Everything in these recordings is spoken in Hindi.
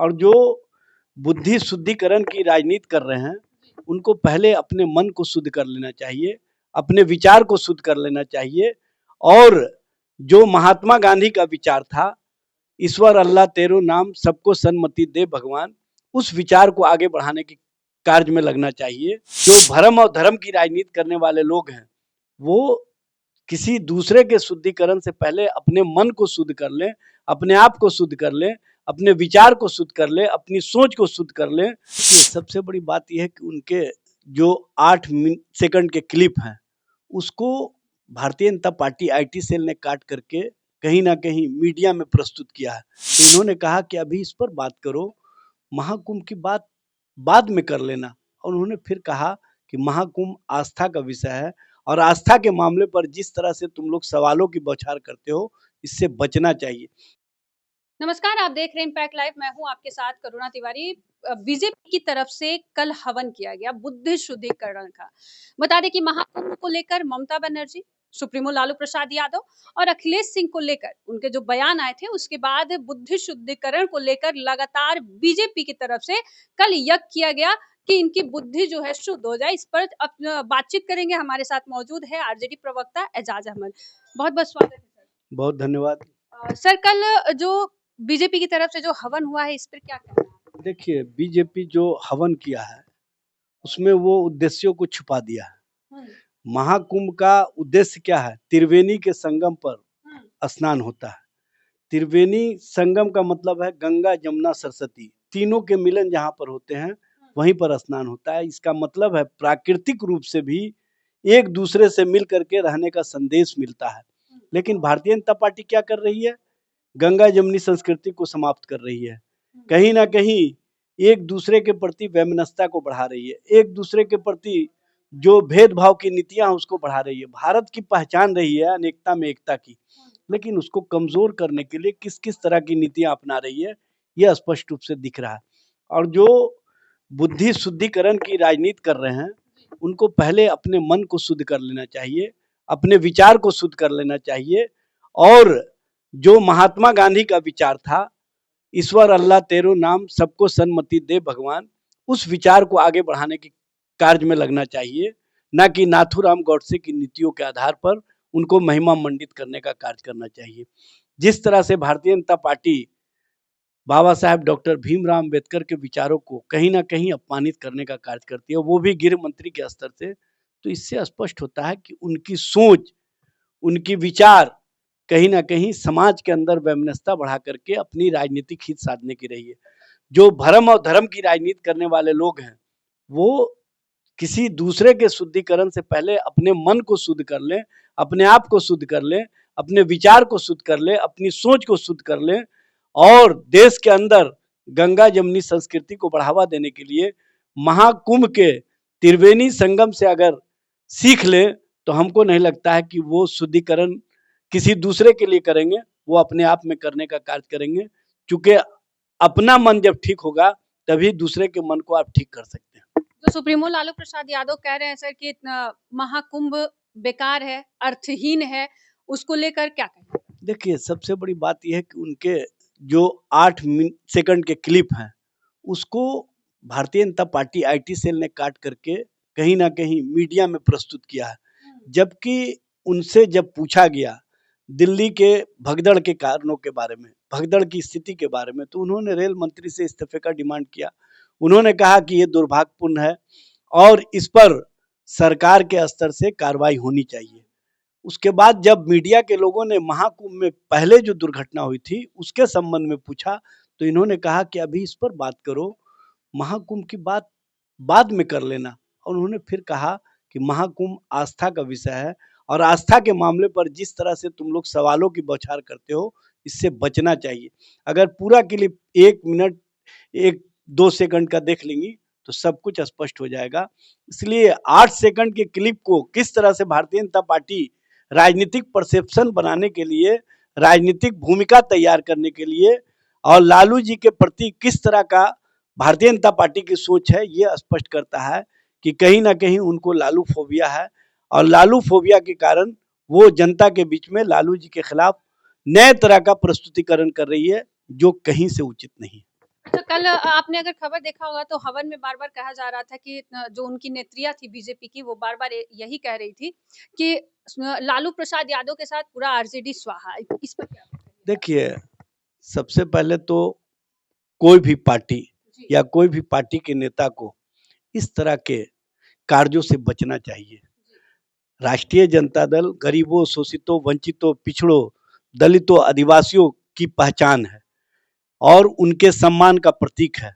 और जो बुद्धि शुद्धिकरण की राजनीति कर रहे हैं उनको पहले अपने मन को शुद्ध कर लेना चाहिए, अपने विचार को शुद्ध कर लेना चाहिए। और जो महात्मा गांधी का विचार था, ईश्वर अल्लाह तेरो नाम सबको सन्मति दे भगवान, उस विचार को आगे बढ़ाने के कार्य में लगना चाहिए। जो भरम और धर्म की राजनीति करने वाले लोग हैं वो किसी दूसरे के शुद्धिकरण से पहले अपने मन को शुद्ध कर लें, अपने आप को शुद्ध कर लें, अपने विचार को शुद्ध कर लें, अपनी सोच को शुद्ध कर लें। सबसे बड़ी बात यह है कि उनके जो 8 सेकंड के क्लिप हैं उसको Bharatiya Janata party IT cell ने काट करके कहीं ना कहीं मीडिया में प्रस्तुत किया है। तो इन्होंने कहा कि अभी इस पर बात करो, महाकुंभ की बात बाद में कर लेना। और उन्होंने फिर कहा कि महाकुंभ आस्था का विषय है और आस्था के मामले पर जिस तरह से तुम लोग सवालों की बौछार करते हो, इससे बचना चाहिए। नमस्कार, आप देख रहे हैं इम्पैक्ट लाइव। मैं हूं आपके साथ करुणा तिवारी। बीजेपी की तरफ से कल हवन किया गया बुद्धि शुद्धिकरण का। बता दें कि महाकुंभ को लेकर ममता बनर्जी, सुप्रीमो लालू प्रसाद यादव और अखिलेश सिंह को लेकर उनके जो बयान आए थे, उसके बाद बुद्धि शुद्धिकरण को लेकर लगातार बीजेपी की तरफ से कल यज्ञ किया गया कि इनकी बुद्धि जो है शुद्ध हो जाए। इस पर बातचीत करेंगे। हमारे साथ मौजूद है आरजेडी प्रवक्ता एजाज अहमद। बहुत बहुत स्वागत है सर। बहुत धन्यवाद। सर, कल जो बीजेपी की तरफ से जो हवन हुआ है, इस पर क्या कहना है? देखिए, बीजेपी जो हवन किया है उसमें वो उद्देश्यों को छुपा दिया है। महाकुंभ का उद्देश्य क्या है? त्रिवेणी के संगम पर स्नान होता है। त्रिवेणी संगम का मतलब है गंगा, जमुना, सरस्वती, तीनों के मिलन जहाँ पर होते हैं वहीं पर स्नान होता है। इसका मतलब है प्राकृतिक रूप से भी एक दूसरे से मिल करके रहने का संदेश मिलता है। लेकिन भारतीय जनता पार्टी क्या कर रही है? गंगा जमुनी संस्कृति को समाप्त कर रही है। कहीं ना कहीं एक दूसरे के प्रति वैमनस्यता को बढ़ा रही है, एक दूसरे के प्रति जो भेदभाव की नीतियां उसको बढ़ा रही है। भारत की पहचान रही है अनेकता में एकता की, लेकिन उसको कमजोर करने के लिए किस किस तरह की नीतियां अपना रही है यह स्पष्ट रूप से दिख रहा है। और जो बुद्धि शुद्धिकरण की राजनीति कर रहे हैं उनको पहले अपने मन को शुद्ध कर लेना चाहिए, अपने विचार को शुद्ध कर लेना चाहिए। और जो महात्मा गांधी का विचार था, ईश्वर अल्लाह तेरो नाम सबको सन्मति दे भगवान, उस विचार को आगे बढ़ाने के कार्य में लगना चाहिए, न कि नाथूराम गौडसे की नीतियों के आधार पर उनको महिमा मंडित करने का कार्य करना चाहिए। जिस तरह से भारतीय जनता पार्टी बाबा साहेब डॉक्टर भीमराव अम्बेडकर के विचारों को कहीं ना कहीं अपमानित करने का कार्य करती है, वो भी गृह मंत्री के स्तर से, तो इससे स्पष्ट होता है कि उनकी सोच, उनकी विचार कहीं ना कहीं समाज के अंदर वैमनस्यता बढ़ा करके अपनी राजनीतिक हित साधने की रही है। जो भरम और धर्म की राजनीति करने वाले लोग हैं वो किसी दूसरे के शुद्धिकरण से पहले अपने मन को शुद्ध कर लें, अपने आप को शुद्ध कर लें, अपने विचार को शुद्ध कर लें, अपनी सोच को शुद्ध कर लें। और देश के अंदर गंगा जमुनी संस्कृति को बढ़ावा देने के लिए महाकुंभ के त्रिवेणी संगम से अगर सीख ले तो हमको नहीं लगता है कि वो शुद्धिकरण किसी दूसरे के लिए करेंगे, वो अपने आप में करने का कार्य करेंगे। क्योंकि अपना मन जब ठीक होगा तभी दूसरे के मन को आप ठीक कर सकते हैं। तो सुप्रीमो लालू प्रसाद यादव कह रहे हैं सर कि महाकुंभ बेकार है, अर्थहीन है, उसको लेकर क्या कहें? देखिए, सबसे बड़ी बात यह है कि उनके जो 8 सेकंड के क्लिप हैं उसको Bharatiya Janata party IT cell ने काट करके कहीं ना कहीं मीडिया में प्रस्तुत किया है। जबकि उनसे जब पूछा गया दिल्ली के भगदड़ के कारणों के बारे में, भगदड़ की स्थिति के बारे में, तो उन्होंने रेल मंत्री से इस्तीफे का डिमांड किया। उन्होंने कहा कि ये दुर्भाग्यपूर्ण है और इस पर सरकार के स्तर से कार्रवाई होनी चाहिए। उसके बाद जब मीडिया के लोगों ने महाकुंभ में पहले जो दुर्घटना हुई थी उसके संबंध में पूछा तो इन्होंने कहा कि अभी इस पर बात करो, महाकुंभ की बात बाद में कर लेना। और उन्होंने फिर कहा कि महाकुंभ आस्था का विषय है और आस्था के मामले पर जिस तरह से तुम लोग सवालों की बौछार करते हो, इससे बचना चाहिए। अगर पूरा क्लिप 1 मिनट 1-2 सेकंड का देख लेंगी तो सब कुछ स्पष्ट हो जाएगा। इसलिए 8 सेकंड के क्लिप को किस तरह से भारतीय जनता पार्टी राजनीतिक परसेप्शन बनाने के लिए, राजनीतिक भूमिका तैयार करने के लिए और लालू जी के प्रति किस तरह का भारतीय जनता पार्टी की सोच है, ये स्पष्ट करता है कि कहीं ना कहीं उनको लालू फोबिया है। और लालू फोबिया के कारण वो जनता के बीच में लालू जी के खिलाफ नए तरह का प्रस्तुतिकरण कर रही है जो कहीं से उचित नहीं। अच्छा, कल आपने अगर खबर देखा होगा तो हवन में बार-बार कहा जा रहा था कि जो उनकी नेत्रियाँ थी बीजेपी की, वो बार-बार यही कह रही थी कि लालू प्रसाद यादव के साथ पूरा आरजेडी स्वाहा। इस पर क्या कहेंगे? देखिए, सबसे पहले तो कोई भी पार्टी जी। या कोई भी पार्टी के नेता को इस तरह के कार्यों से बचना चाहिए। राष्ट्रीय जनता दल गरीबों, शोषितों, वंचितों, पिछड़ों, दलितों, आदिवासियों की पहचान है और उनके सम्मान का प्रतीक है।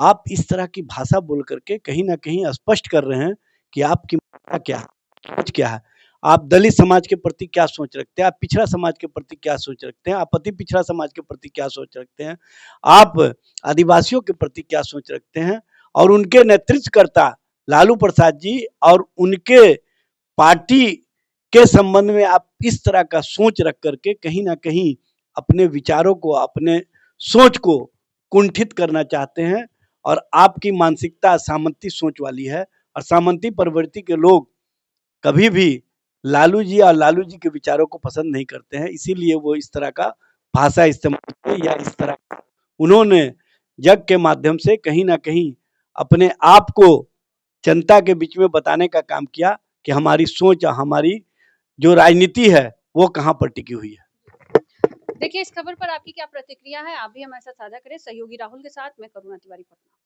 आप इस तरह की भाषा बोल करके कहीं न कहीं स्पष्ट कर रहे हैं कि आपकी मान्यता क्या है, सोच क्या है। आप दलित समाज के प्रति क्या सोच रखते हैं, आप पिछड़ा समाज के प्रति क्या सोच रखते हैं, आप अति पिछड़ा समाज के प्रति क्या सोच रखते हैं, आप आदिवासियों के प्रति क्या सोच रखते हैं और उनके नेतृत्वकर्ता लालू प्रसाद जी और उनके पार्टी के संबंध में आप इस तरह का सोच रख करके कहीं ना कहीं अपने विचारों को, अपने सोच को कुंठित करना चाहते हैं और आपकी मानसिकता सामंती सोच वाली है और सामंती प्रवृत्ति के लोग कभी भी लालू जी और लालू जी के विचारों को पसंद नहीं करते हैं, इसीलिए वो इस तरह का भाषा इस्तेमाल करते या इस तरह उन्होंने जग के माध्यम से कहीं ना कहीं अपने आप को जनता के बीच में बताने का काम किया कि हमारी सोच, हमारी जो राजनीति है वो कहाँ पर टिकी हुई है। देखिए, इस खबर पर आपकी क्या प्रतिक्रिया है? आप भी हमारे साथ साझा करें। सहयोगी राहुल के साथ मैं करुणा तिवारी, पटना।